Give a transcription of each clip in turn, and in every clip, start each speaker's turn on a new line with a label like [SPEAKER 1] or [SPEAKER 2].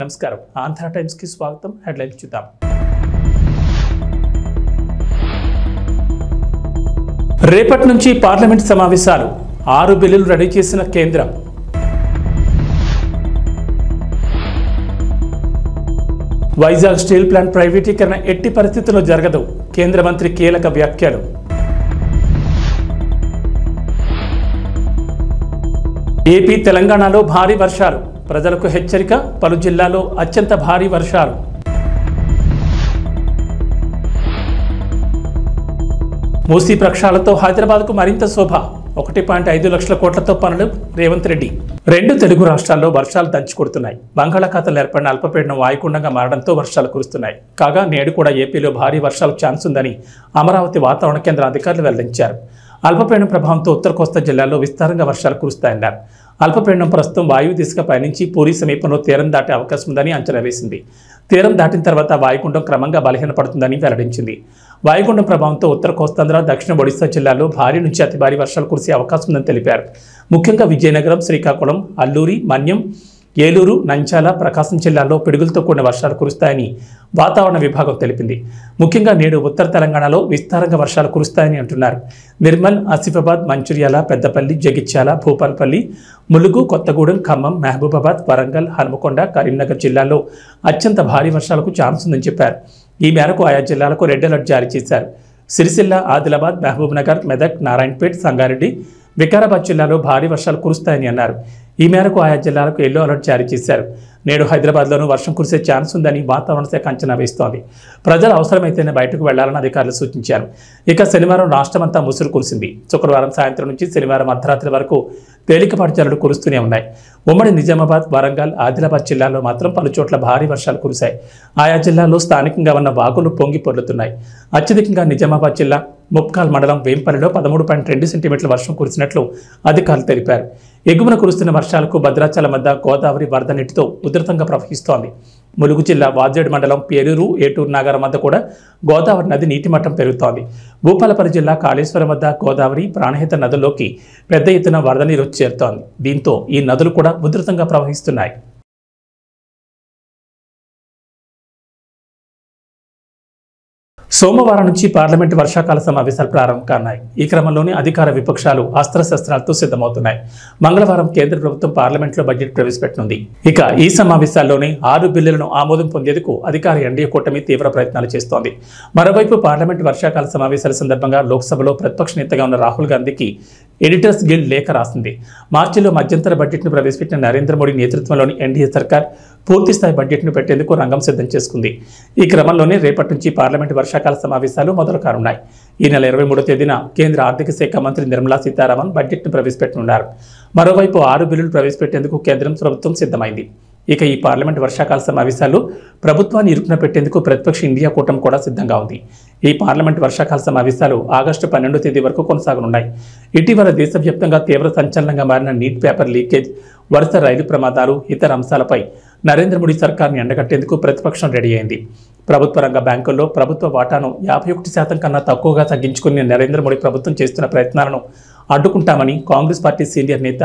[SPEAKER 1] నమస్కారం ఆంధ్ర టైమ్స్ కి స్వాగతం హెడ్లైన్స్ చూద్దాం రేపటి నుంచి పార్లమెంట్ సమావేశాలు 6 బిల్లులు రెడీ చేసిన కేంద్రం వైజాగ్ స్టీల్ ప్లాంట్ ప్రైవేటీకరణ ఎట్టి పరిస్థితుల్లో జరగదు కేంద్ర మంత్రి కీలక వ్యాఖ్యలు ఏపీ తెలంగాణలో భారీ వర్షాలు ప్రజలకు హెచ్చరిక పలు జిల్లాల్లో అత్యంత భారీ వర్షాలు మూసీ ప్రక్షాళనతో హైదరాబాద్కు మరింత శోభ 1.5 లక్షల కోట్లతో పనులు రేవంత్ రెడ్డి 2 తెలుగు రాష్ట్రాల్లో వర్షాలు దంచుకొడుతున్నాయి బంగాళాఖాతంలో ఏర్పడిన అల్పపీడనం వాయుగుండంగా మారడంతో వర్షాలు కురుస్తున్నాయి కాగా నేడు కూడా ఏపీలో భారీ వర్షాలు ఛాన్స్ ఉందని అమరావతి వాతావరణ కేంద్ర అధికారులు వెల్లడించారు అల్పపీడనం ప్రభావంతో ఉత్తర కోస్తా జిల్లాల్లో విస్తారంగా వర్షాలు కురుస్తాయన్నారు అల్పపీడనం ప్రస్తుతం వాయువు దిశగా పయనించి పూరీ సమీపంలో తీరం దాటే అవకాశం ఉందని అంచనా వేసింది తీరం దాటిన తర్వాత వాయుగుండం క్రమంగా బలహీనపడుతుందని వెల్లడించింది వాయుగుండం ప్రభావంతో ఉత్తర కోస్తాంధ్ర దక్షిణ ఒడిశా జిల్లాల్లో భారీ నుంచి అతి భారీ వర్షాలు కురిసే అవకాశం ఉందని తెలిపారు ముఖ్యంగా విజయనగరం శ్రీకాకుళం అల్లూరి మన్యం ఏలూరు నంద్యాల ప్రకాశం జిల్లాల్లో పిడుగులతో కూడిన వర్షాలు కురుస్తాయని వాతావరణ విభాగం తెలిపింది ముఖ్యంగా నేడు ఉత్తర తెలంగాణలో విస్తారంగా వర్షాలు కురుస్తాయని అంటున్నారు నిర్మల్ ఆసిఫాబాద్ మంచిర్యాల పెద్దపల్లి జగిత్యాల భూపాలపల్లి ములుగు కొత్తగూడెం ఖమ్మం మహబూబాబాద్ వరంగల్ హనుమకొండ కరీంనగర్ జిల్లాల్లో అత్యంత భారీ వర్షాలకు ఛాన్స్ ఉందని చెప్పారు ఈ మేరకు ఆయా జిల్లాలకు రెడ్ అలర్ట్ జారీ చేశారు సిరిసిల్ల ఆదిలాబాద్ మహబూబ్నగర్ మెదక్ నారాయణపేట్ సంగారెడ్డి వికారాబాద్ జిల్లాలో భారీ వర్షాలు కురుస్తాయని అన్నారు ఈ మేరకు ఆయా జిల్లాలకు ఎల్లో అలర్ట్ జారీ చేశారు నేడు హైదరాబాద్లోనూ వర్షం కురిసే ఛాన్స్ ఉందని వాతావరణ శాఖ అంచనా వేస్తోంది ప్రజలు అవసరమైతేనే బయటకు వెళ్లాలని అధికారులు సూచించారు ఇక శనివారం రాష్ట్రమంతా ముసురు కురిసింది శుక్రవారం సాయంత్రం నుంచి శనివారం అర్ధరాత్రి వరకు తేలికపాటి జల్లులు కురుస్తూనే ఉన్నాయి ఉమ్మడి నిజామాబాద్ వరంగల్ ఆదిలాబాద్ జిల్లాల్లో మాత్రం పలు చోట్ల భారీ వర్షాలు కురిశాయి ఆయా జిల్లాల్లో స్థానికంగా ఉన్న వాగులు పొంగి పొర్లుతున్నాయి అత్యధికంగా నిజామాబాద్ జిల్లా ముప్కాల్ మండలం వేంపల్లిలో 13.2 సెంటీమీటర్ల వర్షం కురిసినట్లు అధికారులు తెలిపారు ఎగువన కురుస్తున్న వర్షాలకు భద్రాచలం వద్ద గోదావరి వరద నీటితో ఉధృతంగా ప్రవహిస్తోంది ములుగు జిల్లా వాజేడు మండలం పేరూరు ఏటూరు నాగారం వద్ద కూడా గోదావరి నది నీటి మట్టం పెరుగుతోంది భూపాలపల్లి జిల్లా కాళేశ్వరం వద్ద గోదావరి ప్రాణహిత నదుల్లోకి పెద్ద ఎత్తున వరద నీరు చేరుతోంది దీంతో ఈ నదులు కూడా ఉధృతంగా ప్రవహిస్తున్నాయి సోమవారం నుంచి పార్లమెంటు వర్షాకాల సమావేశాలు ప్రారంభం కానున్నాయి ఈ క్రమంలోనే అధికార విపక్షాలు అస్త్రశస్త్రాలతో సిద్ధమవుతున్నాయి మంగళవారం కేంద్ర ప్రభుత్వం పార్లమెంట్లో బడ్జెట్ ప్రవేశపెట్టనుంది ఇక ఈ సమావేశాల్లోనే 6 బిల్లులను ఆమోదం పొందేందుకు అధికార ఎన్డీఏ కూటమి తీవ్ర ప్రయత్నాలు చేస్తోంది మరోవైపు పార్లమెంటు వర్షాకాల సమావేశాల సందర్భంగా లోక్సభలో ప్రతిపక్ష నేతగా ఉన్న రాహుల్ గాంధీకి ఎడిటర్స్ గిల్డ్ లేఖ రాసింది మార్చిలో మధ్యంతర బడ్జెట్ను ప్రవేశపెట్టిన నరేంద్ర మోడీ నేతృత్వంలోని ఎన్డీఏ సర్కార్ పూర్తిస్థాయి బడ్జెట్ను పెట్టేందుకు రంగం సిద్ధం చేసుకుంది ఈ క్రమంలోనే రేపటి నుంచి పార్లమెంటు వర్షాకాల సమావేశాలు మొదలు కానున్నాయి ఈ నెల 23వ తేదీన కేంద్ర ఆర్థిక శాఖ మంత్రి నిర్మలా సీతారామన్ బడ్జెట్ను ప్రవేశపెట్టనున్నారు మరోవైపు 6 బిల్లులు ప్రవేశపెట్టేందుకు కేంద్రం ప్రభుత్వం సిద్ధమైంది ఇక ఈ పార్లమెంట్ వర్షాకాల సమావేశాలు ప్రభుత్వాన్ని ఇరుకున పెట్టేందుకు ప్రతిపక్ష ఇండియా కూటమి కూడా సిద్ధంగా ఉంది ఈ పార్లమెంట్ వర్షాకాల సమావేశాలు ఆగస్టు 12వ తేదీ వరకు కొనసాగనున్నాయి ఇటీవల దేశవ్యాప్తంగా తీవ్ర సంచలనంగా మారిన నీట్ పేపర్ లీకేజ్ వరుస రైలు ప్రమాదాలు ఇతర అంశాలపై నరేంద్ర మోడీ సర్కార్ని ఎండగట్టేందుకు ప్రతిపక్షం రెడీ అయింది ప్రభుత్వ రంగ బ్యాంకుల్లో ప్రభుత్వ వాటాను 51% కన్నా తక్కువగా తగ్గించుకుని నరేంద్ర మోడీ ప్రభుత్వం చేస్తున్న ప్రయత్నాలను అడ్డుకుంటామని కాంగ్రెస్ పార్టీ సీనియర్ నేత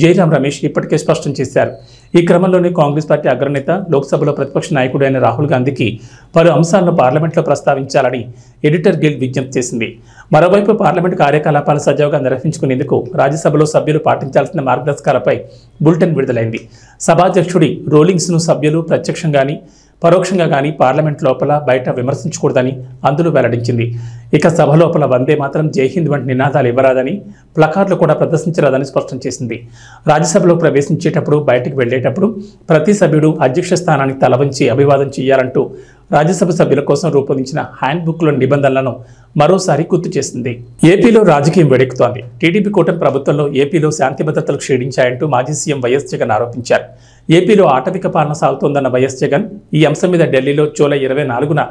[SPEAKER 1] జైరాం రమేష్ ఇప్పటికే స్పష్టం చేశారు ఈ క్రమంలోనే కాంగ్రెస్ పార్టీ అగ్రనేత లోక్సభలో ప్రతిపక్ష నాయకుడైన రాహుల్ గాంధీకి పలు అంశాలను పార్లమెంట్లో ప్రస్తావించాలని ఎడిటర్ గిల్డ్ విజ్ఞప్తి చేసింది మరోవైపు పార్లమెంటు కార్యకలాపాలు సజావుగా నిర్వహించుకునేందుకు రాజ్యసభలో సభ్యులు పాటించాల్సిన మార్గదర్శకాలపై బులెటిన్ విడుదలైంది సభాధ్యక్షుడి రోలింగ్స్ను సభ్యులు ప్రత్యక్షంగాని పరోక్షంగా కానీ పార్లమెంట్ లోపల బయట విమర్శించకూడదని అందులో వెల్లడించింది ఇక సభ లోపల వందే మాత్రం జై హింద్ వంటి నినాదాలు ఇవ్వరాదని ప్లకార్డులు కూడా ప్రదర్శించరాదని స్పష్టం చేసింది రాజ్యసభలో ప్రవేశించేటప్పుడు బయటకు వెళ్లేటప్పుడు ప్రతి సభ్యుడు అధ్యక్ష స్థానానికి తల వంచి అభివాదం చేయాలంటూ రాజ్యసభ సభ్యుల కోసం రూపొందించిన హ్యాండ్బుక్లోని నిబంధనలను మరోసారి గుర్తు చేసింది ఏపీలో రాజకీయం వేడెక్కుతోంది టీడీపీ కూటమి ప్రభుత్వంలో ఏపీలో శాంతి భద్రతలు క్షీణించాయంటూ మాజీ సీఎం వైఎస్ జగన్ ఆరోపించారు ఏపీలో ఆటవిక పాలన సాగుతోందన్న వైఎస్ జగన్ ఈ అంశం మీద ఢిల్లీలో జూలై 24న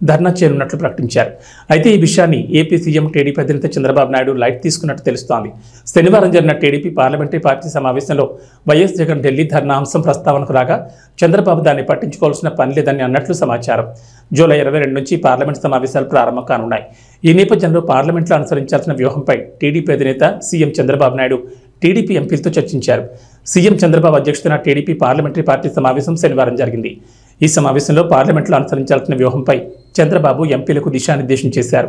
[SPEAKER 1] ధర్నా చేయనున్నట్లు ప్రకటించారు అయితే ఈ విషయాన్ని ఏపీ సీఎం టీడీపీ అధినేత చంద్రబాబు నాయుడు లైట్ తీసుకున్నట్టు తెలుస్తోంది శనివారం జరిగిన టీడీపీ పార్లమెంటరీ పార్టీ సమావేశంలో వైఎస్ జగన్ ఢిల్లీ ధర్నా అంశం ప్రస్తావనకు రాగా చంద్రబాబు దాన్ని పట్టించుకోవాల్సిన పని లేదని అన్నట్లు సమాచారం జూలై 22 నుంచి పార్లమెంట్ సమావేశాలు ప్రారంభం కానున్నాయి ఈ నేపథ్యంలో పార్లమెంట్లో అనుసరించాల్సిన వ్యూహంపై టీడీపీ అధినేత సీఎం చంద్రబాబు నాయుడు టీడీపీ ఎంపీలతో చర్చించారు సీఎం చంద్రబాబు అధ్యక్షతన టీడీపీ పార్లమెంటరీ పార్టీ సమావేశం శనివారం జరిగింది. ఈ సమావేశంలో పార్లమెంట్లో అనుసరించాల్సిన వ్యూహంపై చంద్రబాబు ఎంపీలకు దిశానిర్దేశం చేశారు.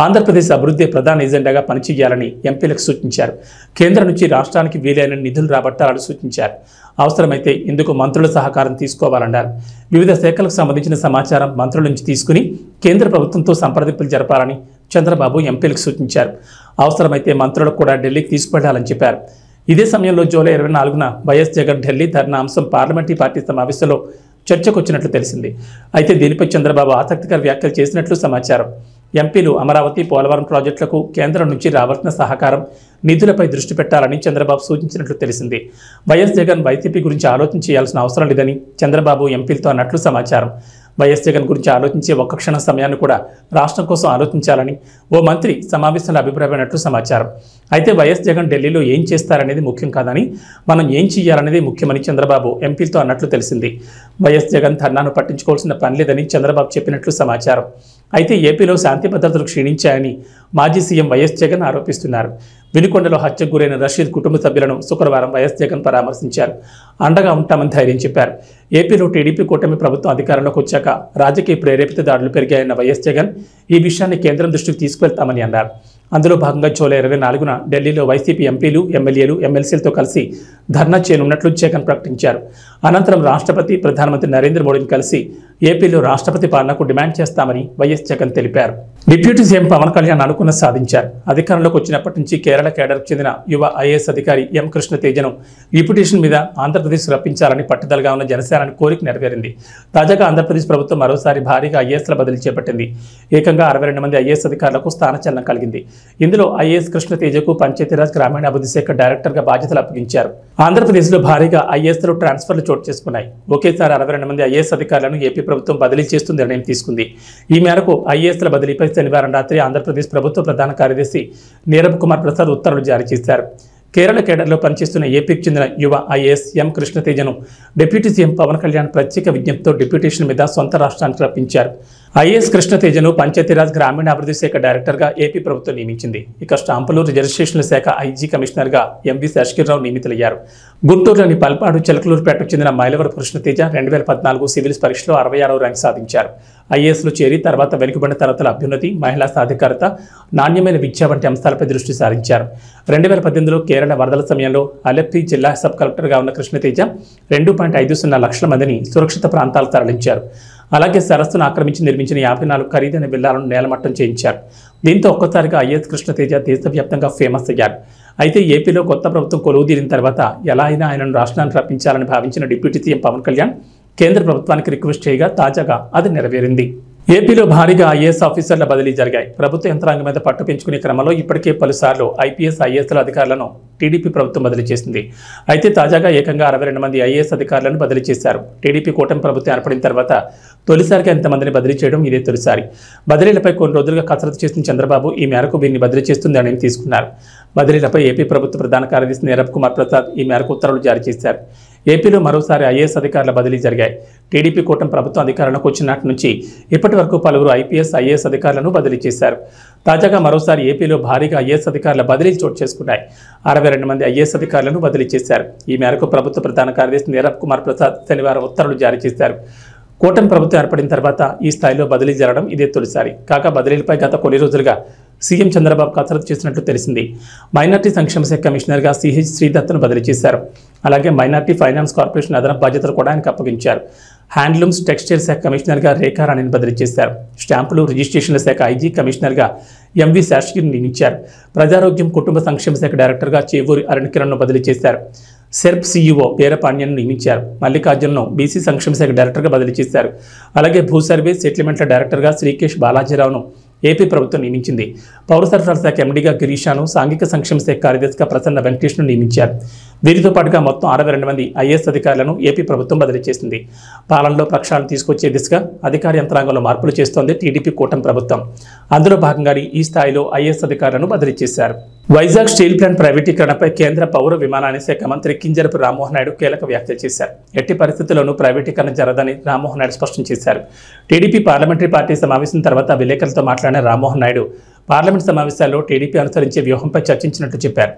[SPEAKER 1] ఆంధ్రప్రదేశ్ అభివృద్ధి ప్రధాన ఎజెండాగా పనిచేయాలని ఎంపీలకు సూచించారు. కేంద్రం నుంచి రాష్ట్రానికి వీలైన నిధులు రాబట్టాలని సూచించారు. అవసరమైతే ఇందుకు మంత్రుల సహకారం తీసుకోవాలన్నారు. వివిధ శాఖలకు సంబంధించిన సమాచారం మంత్రుల నుంచి తీసుకుని కేంద్ర ప్రభుత్వంతో సంప్రదింపులు జరపాలని చంద్రబాబు ఎంపీలకు సూచించారు. అవసరమైతే మంత్రులకు కూడా ఢిల్లీకి తీసుకువెళ్లాలని చెప్పారు. ఇదే సమయంలో జూలై 24న వైఎస్ జగన్ ఢిల్లీ ధర్నా అంశం పార్లమెంటరీ పార్టీ సమావేశంలో చర్చకు వచ్చినట్లు తెలిసింది. అయితే దీనిపై చంద్రబాబు ఆసక్తికర వ్యాఖ్యలు చేసినట్లు సమాచారం. ఎంపీలు అమరావతి, పోలవరం ప్రాజెక్టులకు కేంద్రం నుంచి రావాల్సిన సహకారం, నిధులపై దృష్టి పెట్టాలని చంద్రబాబు సూచించినట్లు తెలిసింది. వైఎస్ జగన్ వైసీపీ గురించి ఆలోచన చేయాల్సిన అవసరం లేదని చంద్రబాబు ఎంపీలతో అన్నట్లు సమాచారం. వైఎస్ జగన్ గురించి ఆలోచించే ఒక్క క్షణ సమయాన్ని కూడా రాష్ట్రం కోసం ఆలోచించాలని ఓ మంత్రి సమావేశంలో అభిప్రాయమైనట్లు సమాచారం. అయితే వైఎస్ జగన్ ఢిల్లీలో ఏం చేస్తారనేది ముఖ్యం కాదని, మనం ఏం చేయాలనేది ముఖ్యమని చంద్రబాబు ఎంపీలతో అన్నట్లు తెలిసింది. వైఎస్ జగన్ ధర్నాను పట్టించుకోవాల్సిన పని లేదని చంద్రబాబు చెప్పినట్లు సమాచారం. అయితే ఏపీలో శాంతి భద్రతలు క్షీణించాయని మాజీ సీఎం వైఎస్ జగన్ ఆరోపిస్తున్నారు. వినుకొండలో హత్యకు గురైన రషీద్ కుటుంబ సభ్యులను శుక్రవారం వైఎస్ జగన్ పరామర్శించారు. అండగా ఉంటామని ధైర్యం చెప్పారు. ఏపీలో టీడీపీ కూటమి ప్రభుత్వం అధికారంలోకి వచ్చాక రాజకీయ ప్రేరేపిత దాడులు పెరిగాయన్న వైఎస్ జగన్ ఈ విషయాన్ని కేంద్రం దృష్టికి తీసుకువెళ్తామని అన్నారు. అందులో భాగంగా జూలై 24న ఢిల్లీలో వైసీపీ ఎంపీలు, ఎమ్మెల్యేలు, ఎమ్మెల్సీలతో కలిసి ధర్నా చేయనున్నట్లు జగన్ ప్రకటించారు. అనంతరం రాష్ట్రపతి, ప్రధానమంత్రి నరేంద్ర మోడీని కలిసి ఏపీలో రాష్ట్రపతి పాలనకు డిమాండ్ చేస్తామని వైఎస్ జగన్ తెలిపారు. డిప్యూటీ సీఎం పవన్ కళ్యాణ్ అనుకున్న సాధించారు. అధికారంలోకి వచ్చినప్పటి నుంచి కేరళ కేడర్కు చెందిన యువ ఐఏఎస్ అధికారి ఎం కృష్ణ తేజను డిప్యూటేషన్ మీద ఆంధ్రప్రదేశ్ రప్పించాలని పట్టుదలగా ఉన్న జనసేన కోరిక నెరవేరింది. తాజాగా ఆంధ్రప్రదేశ్ ప్రభుత్వం మరోసారి భారీగా ఐఏఎస్ల బదిలీ చేపట్టింది. ఏకంగా 62 మంది ఐఏఎస్ అధికారులకు స్థానచలనం కలిగింది. ఇందులో ఐఏఎస్ కృష్ణ తేజకు పంచాయతీరాజ్ గ్రామీణాభివృద్ధి శాఖ డైరెక్టర్గా బాధ్యతలు అప్పగించారు. ఆంధ్రప్రదేశ్లో భారీగా ఐఏఎస్లు ట్రాన్స్ఫర్లు చోటు చేసుకున్నాయి. ఒకేసారి 62 మంది ఐఏఎస్ అధికారులను ఏపీ ప్రభుత్వం బదిలీ చేస్తూ నిర్ణయం తీసుకుంది. ఈ మేరకు ఐఏఎస్ల బదిలీపై శనివారం రాత్రి ఆంధ్రప్రదేశ్ ప్రభుత్వ ప్రధాన కార్యదర్శి నీరబ్ కుమార్ ప్రసాద్ ఉత్తర్వులు జారీ చేశారు. కేరళ కేడర్లో పనిచేస్తున్న ఏపీకి చెందిన యువ ఐఏఎస్ ఎం కృష్ణ తేజను డిప్యూటీ సీఎం పవన్ కళ్యాణ్ ప్రత్యేక విజ్ఞప్తితో డిప్యూటేషన్ మీద సొంత రాష్ట్రానికి రప్పించారు. ఐఏఎస్ కృష్ణ తేజను పంచాయతీరాజ్ గ్రామీణాభివృద్ధి శాఖ డైరెక్టర్గా ఏపీ ప్రభుత్వం నియమించింది. ఇక స్టాంపులు, రిజర్వేషన్ల శాఖ ఐజీ కమిషనర్గా ఎంవి శేషగిరిరావు నియమితులయ్యారు. గుంటూరులోని పల్పాడు, చిలకలూరుపేటకు చెందిన మైలవరపు కృష్ణ తేజ 2014 సివిల్స్ పరీక్షలో 66వ ర్యాంక్ సాధించారు. ఐఏఎస్లో చేరి తర్వాత వెనుకబడిన తరగతుల అభ్యున్నతి, మహిళా సాధికారత, నాణ్యమైన విద్య వంటి అంశాలపై దృష్టి సారించారు. 2018లో కేరళ వరదల సమయంలో అలెప్పి జిల్లా సబ్ కలెక్టర్గా ఉన్న కృష్ణతేజ 2.50 లక్షల మందిని సురక్షిత ప్రాంతాలకు తరలించారు. అలాగే సరస్సును ఆక్రమించి నిర్మించిన 54 ఖరీదైన విల్లాలను నేలమట్టం చేయించారు. దీంతో ఒక్కసారిగా ఐఏఎస్ కృష్ణతేజ దేశవ్యాప్తంగా ఫేమస్ అయ్యారు. అయితే ఏపీలో కొత్త ప్రభుత్వం కొలువుదీరిన తర్వాత ఎలా అయినా ఆయనను రాష్ట్రానికి రప్పించాలని భావించిన డిప్యూటీ సీఎం పవన్ కళ్యాణ్ కేంద్ర ప్రభుత్వానికి రిక్వెస్ట్ చేయగా తాజాగా అది నెరవేరింది. ఏపీలో భారీగా ఐఏఎస్ ఆఫీసర్ల బదిలీ జరిగాయి. ప్రభుత్వ యంత్రాంగం మీద పట్టు పెంచుకునే క్రమంలో ఇప్పటికే పలుసార్లు ఐపీఎస్, ఐఏఎస్ల అధికారులను టీడీపీ ప్రభుత్వం బదిలీ చేసింది. అయితే తాజాగా ఏకంగా 62 మంది ఐఏఎస్ అధికారులను బదిలీ చేశారు. టీడీపీ కూటమి ప్రభుత్వం ఏర్పడిన తర్వాత తొలిసారిగా ఎంతమందిని బదిలీ చేయడం ఇదే తొలిసారి. బదిలీలపై కొన్ని రోజులుగా కసరత్తు చేసిన చంద్రబాబు ఈ మేరకు వీరిని బదిలీ చేస్తుంది నిర్ణయం తీసుకున్నారు. బదిలీలపై ఏపీ ప్రభుత్వ ప్రధాన కార్యదర్శి నీరబ్ కుమార్ ప్రసాద్ ఈ మేరకు ఉత్తర్వులు జారీ చేశారు. ఏపీలో మరోసారి ఐఏఎస్ అధికారుల బదిలీ జరిగాయి. టీడీపీ కూటమి ప్రభుత్వం అధికారంలోకి వచ్చినట్టు నుంచి ఇప్పటి వరకు పలువురు ఐపీఎస్, ఐఏఎస్ అధికారులను బదిలీ చేశారు. తాజాగా మరోసారి ఏపీలో భారీగా ఐఏఎస్ అధికారుల బదిలీలు చోటు చేసుకున్నాయి. 62 మంది ఐఏఎస్ అధికారులను బదిలీ చేశారు. ఈ మేరకు ప్రభుత్వ ప్రధాన కార్యదర్శి నీరబ్ కుమార్ ప్రసాద్ శనివారం ఉత్తర్వులు జారీ చేశారు. కూటమి ప్రభుత్వం ఏర్పడిన తర్వాత ఈ స్థాయిలో బదిలీ జరగడం ఇదే తొలిసారి. కాగా బదిలీలపై గత కొన్ని రోజులుగా సీఎం చంద్రబాబు కసరత్తు చేసినట్లు తెలిసింది. మైనార్టీ సంక్షేమ శాఖ కమిషనర్గా సిహెచ్ శ్రీదత్ను బదిలీ చేశారు. అలాగే మైనార్టీ ఫైనాన్స్ కార్పొరేషన్ అదనపు బాధ్యతలు కూడా ఆయనకు అప్పగించారు. హ్యాండ్లూమ్స్, టెక్స్టైల్ శాఖ కమిషనర్గా రేఖారాణిని బదిలీ చేశారు. స్టాంపులు, రిజిస్ట్రేషన్ల శాఖ ఐజీ కమిషనర్గా ఎంవి శేషగిరిని నియమించారు. ప్రజారోగ్యం, కుటుంబ సంక్షేమ శాఖ డైరెక్టర్గా చేవూరి అరుణకిరణ్ను బదిలీ చేశారు. సెర్ప్ సీఈఓ వీరపాండ్యన్ను నియమించారు. మల్లికార్జున్ను బీసీ సంక్షేమ శాఖ డైరెక్టర్గా బదిలీ చేశారు. అలాగే భూ సర్వే, సెటిల్మెంట్ల డైరెక్టర్గా శ్రీకేష్ బాలాజీరావును ఏపీ ప్రభుత్వం నియమించింది. పౌర సరఫరాల శాఖ ఎండీగా గిరీషాను, సాంఘిక సంక్షేమ శాఖ కార్యదర్శిగా ప్రసన్న వెంకటేష్ను నియమించారు. వీరితో పాటుగా మొత్తం 62 మంది ఐఏఎస్ అధికారులను ఏపీ ప్రభుత్వం బదిలీ చేసింది. పాలనలో ప్రక్షాళన తీసుకొచ్చే దిశగా అధికార యంత్రాంగంలో మార్పులు చేస్తోంది టీడీపీ కూటమి ప్రభుత్వం. అందులో భాగంగానే ఈ స్థాయిలో ఐఏఎస్ అధికారులను బదిలీ చేశారు. వైజాగ్ స్టీల్ ప్లాంట్ ప్రైవేటీకరణపై కేంద్ర పౌర విమానయాన శాఖ మంత్రి కింజరపు రామ్మోహన్ నాయుడు కీలక వ్యాఖ్యలు చేశారు. ఎట్టి పరిస్థితుల్లోనూ ప్రైవేటీకరణ జరగదని రామ్మోహన్ నాయుడు స్పష్టం చేశారు. టీడీపీ పార్లమెంటరీ పార్టీ సమావేశం తర్వాత విలేకరులతో మాట్లాడిన రామ్మోహన్ నాయుడు పార్లమెంట్ సమావేశాల్లో టీడీపీ అనుసరించే వ్యూహంపై చర్చించినట్లు చెప్పారు.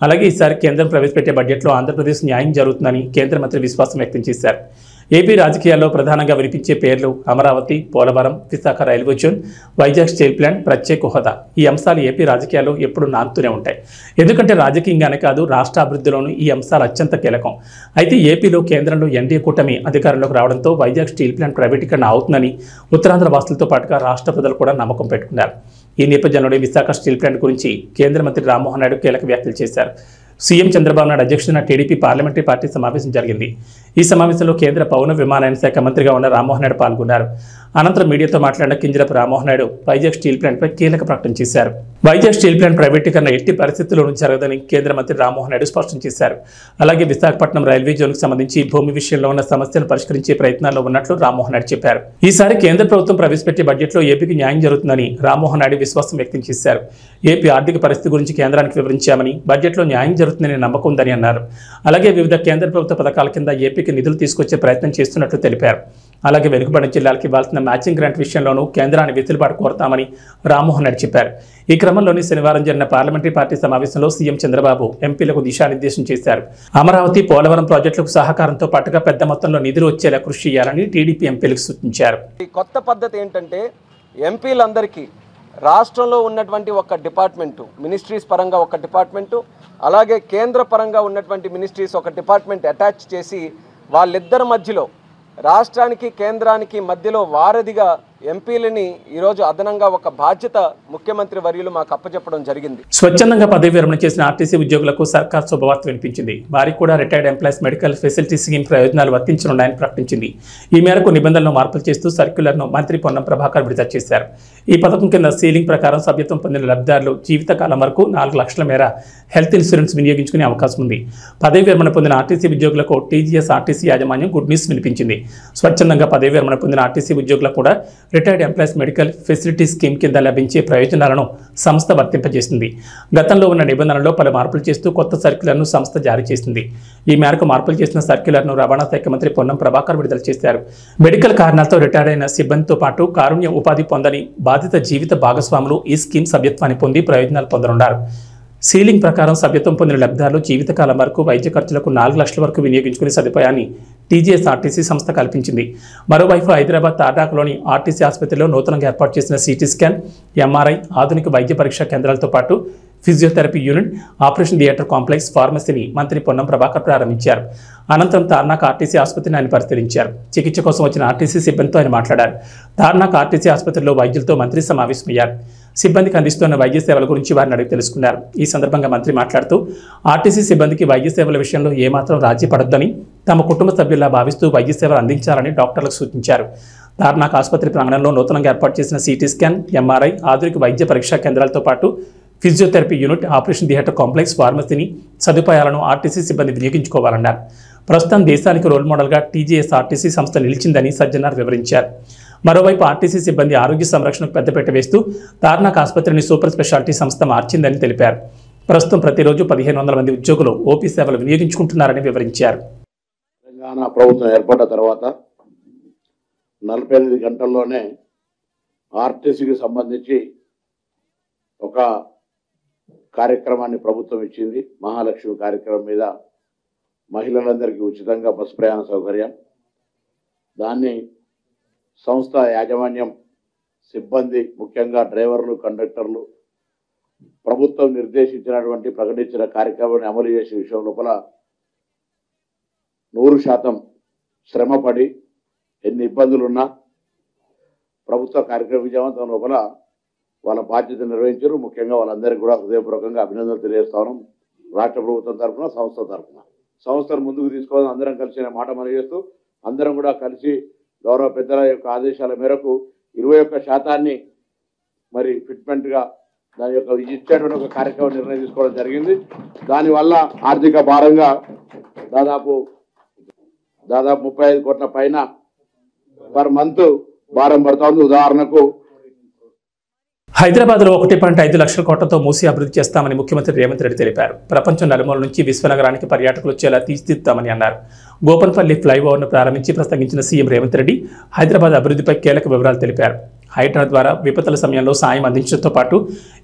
[SPEAKER 1] అలాగే ఈసారి కేంద్రం ప్రవేశపెట్టే బడ్జెట్లో ఆంధ్రప్రదేశ్ న్యాయం జరుగుతుందని కేంద్ర మంత్రి విశ్వాసం వ్యక్తం చేశారు. ఏపీ రాజకీయాల్లో ప్రధానంగా వినిపించే పేర్లు Amaravati, Polavaram, Visakha railway zone, Vizag steel plant, ప్రత్యేక హోదా. ఈ అంశాలు ఏపీ రాజకీయాల్లో ఎప్పుడు నానుతూనే ఉంటాయి. ఎందుకంటే రాజకీయంగానే కాదు, రాష్ట్ర అభివృద్ధిలోనూ ఈ అంశాలు అత్యంత కీలకం. అయితే ఏపీలో కేంద్రంలో ఎన్డీఏ కూటమి అధికారంలోకి రావడంతో వైజాగ్ స్టీల్ ప్లాంట్ ప్రైవేటీకరణ అవుతుందని ఉత్తరాంధ్ర వాసులతో పాటుగా రాష్ట్ర ప్రజలు కూడా నమ్మకం పెట్టుకున్నారు. ఈ నేపథ్యంలోనే విశాఖ స్టీల్ ప్లాంట్ గురించి కేంద్ర మంత్రి రామ్మోహన్ నాయుడు కీలక వ్యాఖ్యలు చేశారు. సీఎం చంద్రబాబు నాయుడు అధ్యక్షతన టీడీపీ పార్లమెంటరీ పార్టీ సమావేశం జరిగింది. ఈ సమావేశంలో కేంద్ర పౌర విమానయాన శాఖ మంత్రిగా ఉన్న రామ్మోహన్ నాయుడు పాల్గొన్నారు. అనంతరం మీడియాతో మాట్లాడిన కింజరపు రామ్మోహన్ నాయుడు వైజాగ్ స్టీల్ ప్లాంట్పై కీలక ప్రకటన చేశారు. వైజాగ్ స్టీల్ ప్లాంట్ ప్రైవేటీకరణ ఎట్టి పరిస్థితుల్లోనూ జరగదని కేంద్ర మంత్రి రామ్మోహన్ నాయుడు స్పష్టం చేశారు. అలాగే విశాఖపట్నం రైల్వే జోన్కు సంబంధించి భూమి విషయంలో ఉన్న సమస్యను పరిష్కరించే ప్రయత్నాల్లో ఉన్నట్లు రామ్మోహన్ నాయుడు చెప్పారు. ఈసారి కేంద్ర ప్రభుత్వం ప్రవేశపెట్టే బడ్జెట్లో ఏపీకి న్యాయం జరుగుతుందని రామ్మోహన్ నాయుడు విశ్వాసం వ్యక్తం చేశారు. ఏపీ ఆర్థిక పరిస్థితి గురించి కేంద్రానికి వివరించామని, బడ్జెట్లో న్యాయం జరుగుతుందని నమ్మకం ఉందని అన్నారు. అలాగే వివిధ కేంద్ర ప్రభుత్వ పథకాల కింద ఏపీకి నిధులు తీసుకొచ్చే ప్రయత్నం చేస్తున్నట్లు తెలిపారు. అలాగే వెనుకబడిన జిల్లాలకు ఇవ్వాల్సిన మ్యాచింగ్ గ్రాంట్ విషయంలోనూ కేంద్రాన్ని వెసులుబాటు కోరతామని రామ్మోహన్ నాయుడు చెప్పారు. ఈ క్రమంలోనే శనివారం జరిగిన పార్లమెంటరీ పార్టీ సమావేశంలో సీఎం చంద్రబాబు ఎంపీలకు దిశానిర్దేశం చేశారు. అమరావతి, పోలవరం ప్రాజెక్టులకు సహకారంతో పాటుగా పెద్ద మొత్తంలో నిధులు వచ్చేలా కృషి చేయాలని టీడీపీ ఎంపీలకు సూచించారు.
[SPEAKER 2] ఈ కొత్త పద్ధతి ఏంటంటే ఎంపీలందరికీ రాష్ట్రంలో ఉన్నటువంటి ఒక డిపార్ట్మెంటు, మినిస్ట్రీస్ పరంగా ఒక డిపార్ట్మెంటు, అలాగే కేంద్ర పరంగా ఉన్నటువంటి మినిస్ట్రీస్ ఒక డిపార్ట్మెంట్ అటాచ్ చేసి వాళ్ళిద్దరి మధ్యలో, రాష్ట్రానికి కేంద్రానికి మధ్యలో వారధిగా ఎంపీలని ఈరోజు అదనంగా ఒక బాధ్యత ముఖ్యమంత్రి వర్యులు మాకు అప్పచెప్పడం జరిగింది.
[SPEAKER 1] స్వచ్ఛందంగా పదవి విరమణ చేసిన ఆర్టీసీ ఉద్యోగులకు సర్కార్ శుభవార్త వినిపించింది. వారికి కూడా retired employees medical facility scheme ప్రయోజనాలు వర్తించనున్నాయని ప్రకటించింది. ఈ మేరకు నిబంధనలను మార్పులు చేస్తూ సర్క్యులర్ను మంత్రి పొన్నం ప్రభాకర్ విడుదల చేశారు. ఈ పథకం కింద సీలింగ్ ప్రకారం సభ్యత్వం పొందిన లబ్ధిదారులు జీవితకాలం వరకు 4 లక్షల మేర హెల్త్ ఇన్సూరెన్స్ వినియోగించుకునే అవకాశం ఉంది. పదవి విరమణ పొందిన ఆర్టీసీ ఉద్యోగులకు టీజీఎస్ ఆర్టీసీ యాజమాన్యం గుడ్ న్యూస్ వినిపించింది. స్వచ్ఛందంగా పదవి విరమణ పొందిన ఆర్టీసీ ఉద్యోగులకు కూడా retired employees medical facility scheme కింద లభించే ప్రయోజనాలను సంస్థ వర్తింపజేసింది. గతంలో ఉన్న నిబంధనల్లో పలు మార్పులు చేస్తూ కొత్త సర్క్యులర్ను సంస్థ జారీ చేసింది. ఈ మేరకు మార్పులు చేసిన సర్క్యులర్ను రవాణా శాఖ మంత్రి పొన్నం ప్రభాకర్ విడుదల చేశారు. మెడికల్ కారణాలతో రిటైర్డ్ అయిన సిబ్బందితో పాటు కారుణ్య ఉపాధి పొందని బాధిత జీవిత భాగస్వాములు ఈ స్కీమ్ సభ్యత్వాన్ని పొంది ప్రయోజనాలు పొందనున్నారు. సీలింగ్ ప్రకారం సభ్యత్వం పొందిన లబ్ధిదారులు జీవితకాలం వరకు వైద్య ఖర్చులకు 4 లక్షల వరకు వినియోగించుకునే సదుపాయాన్ని టీజీఎస్ ఆర్టీసీ సంస్థ కల్పించింది. మరోవైపు హైదరాబాద్ తాటాకులోని ఆర్టీసీ ఆసుపత్రిలో నూతనంగా ఏర్పాటు చేసిన సిటీ స్కాన్, ఎంఆర్ఐ, ఆధునిక వైద్య పరీక్షా కేంద్రాలతో పాటు physiotherapy unit, operation theatre complex, ఫార్మసీని మంత్రి పొన్నం ప్రభాకర్ ప్రారంభించారు. అనంతరం తార్నాక్ ఆర్టీసీ ఆసుపత్రిని ఆయన పరిశీలించారు. చికిత్స కోసం వచ్చిన ఆర్టీసీ సిబ్బందితో ఆయన మాట్లాడారు. తార్నాక్ ఆర్టీసీ ఆసుపత్రిలో వైద్యులతో మంత్రి సమావేశమయ్యారు. సిబ్బందికి అందిస్తున్న వైద్య సేవల గురించి వారిని అడిగి తెలుసుకున్నారు. ఈ సందర్భంగా మంత్రి మాట్లాడుతూ ఆర్టీసీ సిబ్బందికి వైద్య సేవల విషయంలో ఏమాత్రం రాజీ పడొద్దని, తమ కుటుంబ సభ్యుల్లా భావిస్తూ వైద్య సేవలు అందించాలని డాక్టర్లకు సూచించారు. తార్నాక్ ఆసుపత్రి ప్రాంగణంలో నూతనంగా ఏర్పాటు చేసిన సిటీ స్కాన్, ఎంఆర్ఐ, ఆధునిక వైద్య పరీక్షా కేంద్రాలతో పాటు physiotherapy unit, operation theatre complex, ఫార్మసీని సదుపాయాలను ఆర్టీసీ సిబ్బంది వినియోగించుకోవాలన్నారు. ప్రస్తుతం దేశానికి రోల్ మోడల్గా టీజీఎస్ ఆర్టీసీ సంస్థ నిలిచిందని సజ్జనార్ వివరించారు. మరోవైపు ఆర్టీసీ సిబ్బంది ఆరోగ్య సంరక్షణకు పెద్దపీట వేస్తూ తార్నాక్ ఆసుపత్రిని సూపర్ స్పెషాలిటీ సంస్థ మార్చిందని తెలిపారు. ప్రస్తుతం ప్రతిరోజు 1500 మంది ఉద్యోగులు ఓపీ సేవలు వినియోగించుకుంటున్నారని వివరించారు.
[SPEAKER 3] తెలంగాణ ప్రభుత్వం ఏర్పడ్డ తర్వాత 48 గంటల్లోనే ఆర్టీసీకి సంబంధించి ఒక కార్యక్రమాన్ని ప్రభుత్వం ఇచ్చింది. మహాలక్ష్మి కార్యక్రమం మీద మహిళలందరికీ ఉచితంగా బస్సు ప్రయాణ సౌకర్యం. దాన్ని సంస్థ యాజమాన్యం, సిబ్బంది, ముఖ్యంగా డ్రైవర్లు, కండక్టర్లు ప్రభుత్వం నిర్దేశించినటువంటి ప్రకటించిన కార్యక్రమాన్ని అమలు చేసే విషయం లోపల 100% శ్రమపడి ఎన్ని ఇబ్బందులున్నా ప్రభుత్వ కార్యక్రమ విజయవంతం లోపల వాళ్ళ బాధ్యత నిర్వహించారు. ముఖ్యంగా వాళ్ళందరికీ కూడా హృదయపూర్వకంగా అభినందనలు తెలియజేస్తాను. రాష్ట్ర ప్రభుత్వం తరఫున, సంస్థ తరఫున. సంస్థను ముందుకు తీసుకోవాలని అందరం కలిసి మాట మనవి చేస్తూ, అందరం కూడా కలిసి గౌరవ పెద్దల యొక్క ఆదేశాల మేరకు 21% మరి ఫిట్మెంట్గా దాని యొక్క ఇచ్చేటువంటి ఒక కార్యక్రమం నిర్ణయం తీసుకోవడం జరిగింది. దానివల్ల ఆర్థిక భారంగా దాదాపు 35 కోట్ల పైన పర్ మంత్ భారం పడుతూ ఉంది. ఉదాహరణకు
[SPEAKER 1] హైదరాబాద్లో 1.5 లక్షల కోట్లతో మూసి అభివృద్ధి చేస్తామని ముఖ్యమంత్రి రేవంత్ రెడ్డి తెలిపారు. ప్రపంచం నలుమూల నుంచి విశ్వనగరానికి పర్యాటకులు వచ్చేలా తీర్చిదిద్దామని అన్నారు. గోపన్పల్లి ఫ్లైఓవర్ను ప్రారంభించి ప్రసంగించిన సీఎం రేవంత్ రెడ్డి హైదరాబాద్ అభివృద్ధిపై కీలక వివరాలు తెలిపారు. హైడ్రా ద్వారా విపత్తుల సమయంలో సాయం అందించడంతో పాటు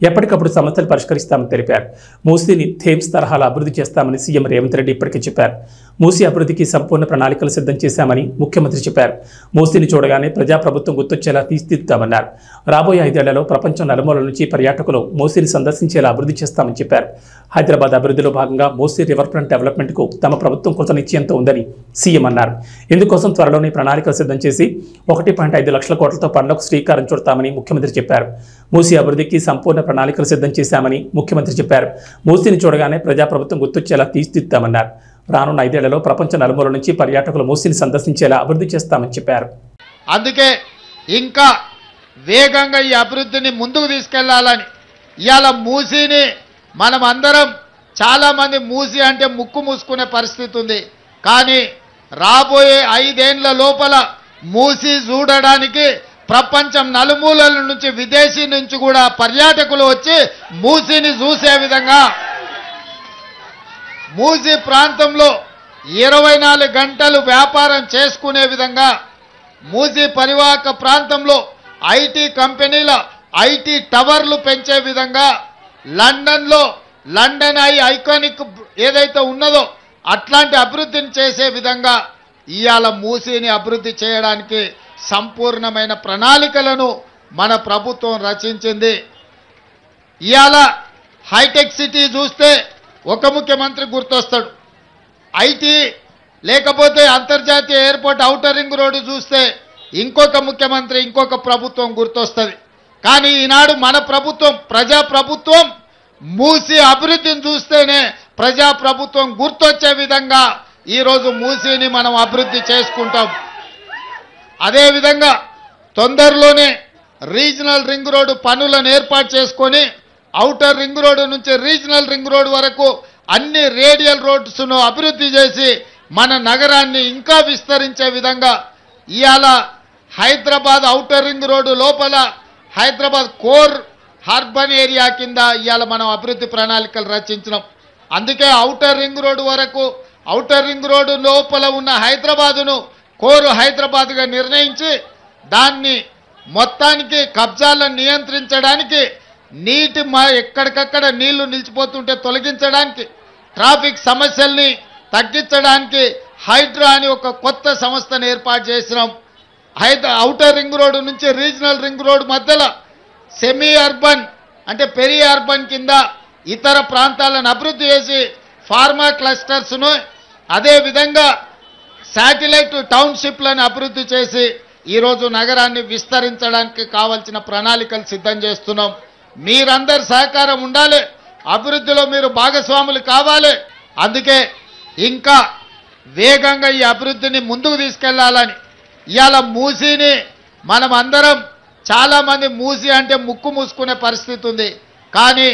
[SPEAKER 1] ఎప్పటికప్పుడు సమస్యలు పరిష్కరిస్తామని తెలిపారు. మూసీని థేమ్స్ తరహాలో అభివృద్ధి చేస్తామని సీఎం రేవంత్ రెడ్డి ఇప్పటికే చెప్పారు. మూసీ అభివృద్ధికి సంపూర్ణ ప్రణాళికలు సిద్ధం చేశామని ముఖ్యమంత్రి చెప్పారు. మూసీని చూడగానే ప్రజాప్రభుత్వం గుర్తొచ్చేలా తీర్చిదిద్దామన్నారు. రాబోయే 5 ఏళ్లలో ప్రపంచం నలుమూలల నుంచి పర్యాటకులు మూసీని సందర్శించేలా అభివృద్ధి చేస్తామని చెప్పారు. హైదరాబాద్ అభివృద్ధిలో భాగంగా మూసీ రివర్ ఫ్రంట్ డెవలప్మెంట్కు తమ ప్రభుత్వం కృత నిశ్చయంతో ఉందని సీఎం అన్నారు. ఇందుకోసం త్వరలోనే ప్రణాళికలు సిద్ధం చేసి 1.5 లక్షల కోట్లతో పనులకు శ్రీకారం చుడతామని ముఖ్యమంత్రి చెప్పారు. మూసీ అభివృద్ధికి సంపూర్ణ ప్రణాళికలు సిద్ధం చేశామని ముఖ్యమంత్రి చెప్పారు. మూసీని చూడగానే ప్రజాప్రభుత్వం గుర్తొచ్చేలా తీర్చిదిద్దామన్నారు. రానున్న 5 ఏళ్లలో ప్రపంచ నలుమూల నుంచి పర్యాటకులు మూసీని సందర్శించేలా అభివృద్ధి చేస్తామని చెప్పారు.
[SPEAKER 4] అందుకే ఇంకా వేగంగా ఈ అభివృద్ధిని ముందుకు తీసుకెళ్లాలని ఇవాళ మూసీని మనం అందరం చాలామంది మూసీ అంటే ముక్కు మూసుకునే పరిస్థితి ఉంది. కానీ రాబోయే 5 ఏళ్ల లోపల మూసీ చూడడానికి ప్రపంచం నలుమూలల నుంచి విదేశీ నుంచి కూడా పర్యాటకులు వచ్చి మూసీని చూసే విధంగా మూసీ ప్రాంతంలో 24 గంటలు వ్యాపారం చేసుకునే విధంగా మూసీ పరివాహక ప్రాంతంలో ఐటీ కంపెనీల ఐటీ టవర్లు పెంచే విధంగా లండన్లో లండన్ ఐకానిక్ ఏదైతే ఉన్నదో అట్లాంటి అభివృద్ధిని చేసే విధంగా ఇవాళ మూసీని అభివృద్ధి చేయడానికి సంపూర్ణమైన ప్రణాళికలను మన ప్రభుత్వం రచించింది. ఇవాళ హైటెక్ సిటీ చూస్తే ఒక ముఖ్యమంత్రి గుర్తొస్తాడు, ఐటీ లేకపోతే అంతర్జాతీయ ఎయిర్పోర్ట్ ఔటర్ రింగ్ రోడ్డు చూస్తే ఇంకొక ముఖ్యమంత్రి ఇంకొక ప్రభుత్వం గుర్తొస్తుంది. కానీ ఈనాడు మన ప్రభుత్వం ప్రజాప్రభుత్వం మూసీ అభివృద్ధిని చూస్తేనే ప్రజాప్రభుత్వం గుర్తొచ్చే విధంగా ఈరోజు మూసీని మనం అభివృద్ధి చేసుకుంటాం. అదేవిధంగా తొందరలోనే రీజనల్ రింగ్ రోడ్డు పనులను ఏర్పాటు చేసుకొని ఔటర్ రింగ్ రోడ్డు నుంచి రీజనల్ రింగ్ రోడ్డు వరకు అన్ని రేడియల్ రోడ్స్ను అభివృద్ధి చేసి మన నగరాన్ని ఇంకా విస్తరించే విధంగా ఇవాళ హైదరాబాద్ ఔటర్ రింగ్ రోడ్డు లోపల హైదరాబాద్ కోర్ అర్బన్ ఏరియా కింద ఇవాళ మనం అభివృద్ధి ప్రణాళికలు రచించినాం. అందుకే ఔటర్ రింగ్ రోడ్డు వరకు ఔటర్ రింగ్ రోడ్డు లోపల ఉన్న హైదరాబాదును కోరు హైదరాబాద్గా నిర్ణయించి దాన్ని మొత్తానికి కబ్జాలను నియంత్రించడానికి ఎక్కడికక్కడ నీళ్లు నిలిచిపోతుంటే తొలగించడానికి ట్రాఫిక్ సమస్యల్ని తగ్గించడానికి హైడ్రా అని ఒక కొత్త సంస్థను ఏర్పాటు చేసినాం. ఔటర్ రింగ్ రోడ్డు నుంచి రీజనల్ రింగ్ రోడ్డు మధ్యలో సెమీ అర్బన్ అంటే పెరి అర్బన్ కింద ఇతర ప్రాంతాలను అభివృద్ధి చేసి ఫార్మా క్లస్టర్స్ను అదేవిధంగా శాటిలైట్ టౌన్షిప్లను అభివృద్ధి చేసి ఈరోజు నగరాన్ని విస్తరించడానికి కావాల్సిన ప్రణాళికలు సిద్ధం చేస్తున్నాం. మీరందరి సహకారం ఉండాలి, అభివృద్ధిలో మీరు భాగస్వాములు కావాలి. అందుకే ఇంకా వేగంగా ఈ అభివృద్ధిని ముందుకు తీసుకెళ్లాలని ఇవాళ మూసీని మనం అందరం చాలామంది మూసీ అంటే ముక్కు మూసుకునే పరిస్థితి ఉంది. కానీ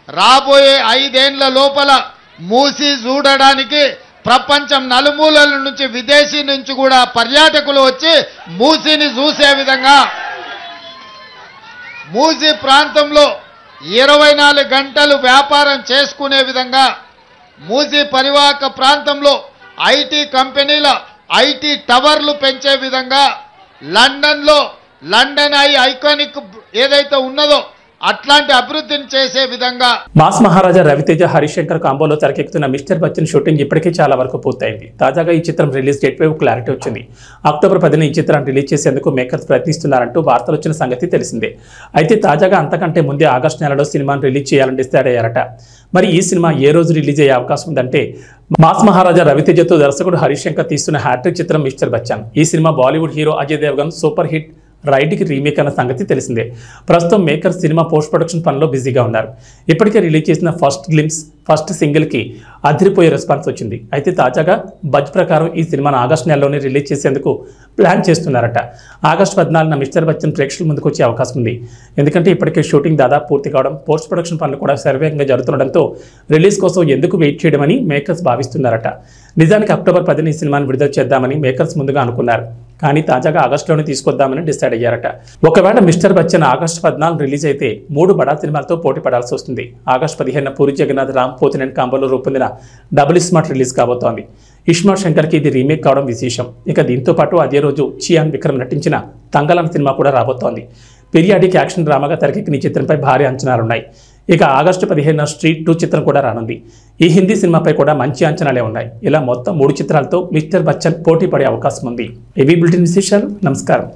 [SPEAKER 4] రాబోయే 5 ఏళ్ల లోపల మూసీ చూడడానికి ప్రపంచం నలుమూలల నుంచి విదేశీ నుంచి కూడా పర్యాటకులు వచ్చి మూసీని చూసే విధంగా మూసీ ప్రాంతంలో 24 గంటలు వ్యాపారం చేసుకునే విధంగా మూసీ పరివాహక ప్రాంతంలో ఐటీ కంపెనీల ఐటీ టవర్లు పెంచే విధంగా లండన్లో లండన్ ఐకానిక్ ఏదైతే ఉన్నదో అట్లాంటి అభివృద్ధిని చేసే విధంగా
[SPEAKER 1] మాస్ మహారాజా రవితేజ హరిశంకర్ కాంబోలో తెరకెక్కుతున్న మిస్టర్ బచ్చన్ షూటింగ్ ఇప్పటికే చాలా వరకు పూర్తయింది. తాజాగా ఈ చిత్రం రిలీజ్ డేట్ పై క్లారిటీ వచ్చింది. అక్టోబర్ 10న ఈ చిత్రాన్ని రిలీజ్ చేసేందుకు మేకర్స్ ప్రయత్నిస్తున్నారంటూ వార్తలు వచ్చిన సంగతి తెలిసిందే. అయితే తాజాగా అంతకంటే ముందే ఆగస్టు నెలలో సినిమాను రిలీజ్ చేయాలని డిసైడ్ అయ్యారట. మరి ఈ సినిమా ఏ రోజు రిలీజ్ అయ్యే అవకాశం ఉందంటే మాస్ మహారాజా రవితేజతో దర్శకుడు హరిశంకర్ తీస్తున్న హ్యాట్రిక్ చిత్రం మిస్టర్ బచ్చన్. ఈ cinema Bollywood hero Ajay Devgan super hit రైడ్కి రీమేక్ అన్న సంగతి తెలిసిందే. ప్రస్తుతం మేకర్స్ సినిమా పోస్ట్ ప్రొడక్షన్ పనిలో బిజీగా ఉన్నారు. ఇప్పటికే రిలీజ్ చేసిన ఫస్ట్ సింగిల్కి అదిరిపోయే రెస్పాన్స్ వచ్చింది. అయితే తాజాగా బజ్ ప్రకారం ఈ సినిమాను ఆగస్టు నెలలోనే రిలీజ్ చేసేందుకు ప్లాన్ చేస్తున్నారట. ఆగస్టు 14న మిస్టర్ బచ్చన్ ప్రేక్షకుల ముందుకు వచ్చే అవకాశం ఉంది. ఎందుకంటే ఇప్పటికే షూటింగ్ దాదాపు పూర్తి కావడం, పోస్ట్ ప్రొడక్షన్ పనులు కూడా శరవేగంగా జరుగుతుండడంతో రిలీజ్ కోసం ఎందుకు వెయిట్ చేయడమని మేకర్స్ భావిస్తున్నారట. నిజానికి అక్టోబర్ 10న ఈ సినిమాను విడుదల చేద్దామని మేకర్స్ ముందుగా అనుకున్నారు. కానీ తాజాగా ఆగస్టులోనే తీసుకొద్దామని డిసైడ్ అయ్యారట. ఒకవేళ మిస్టర్ బచ్చన్ ఆగస్టు 14 రిలీజ్ అయితే 3 బడా సినిమాలతో పోటీ పడాల్సి వస్తుంది. ఆగస్టు 15న పూరి జగన్నాథ్ రామ్ పోతినేని కాంబోలో రూపొందిన డబుల్ స్మార్ట్ రిలీజ్ కాబోతోంది. ఇస్మార్ట్ శంకర్కి ఇది రీమేక్ కావడం విశేషం. ఇక దీంతో పాటు అదే రోజు చియాన్ విక్రమ్ నటించిన తంగలాన్ సినిమా కూడా రాబోతోంది. పీరియాడిక్ యాక్షన్ డ్రామాగా తెరకెక్కిన ఈ చిత్రంపై భారీ అంచనాలున్నాయి. ఇక ఆగస్టు 15న స్ట్రీట్ 2 చిత్రం కూడా రానుంది. ఈ హిందీ సినిమాపై కూడా మంచి అంచనాలే ఉన్నాయి. ఇలా మొత్తం 3 చిత్రాలతో మిస్టర్ బచ్చన్ పోటీ పడే అవకాశం ఉంది. ఏవీ బులెటిన్ విశేషాలు. నమస్కారం.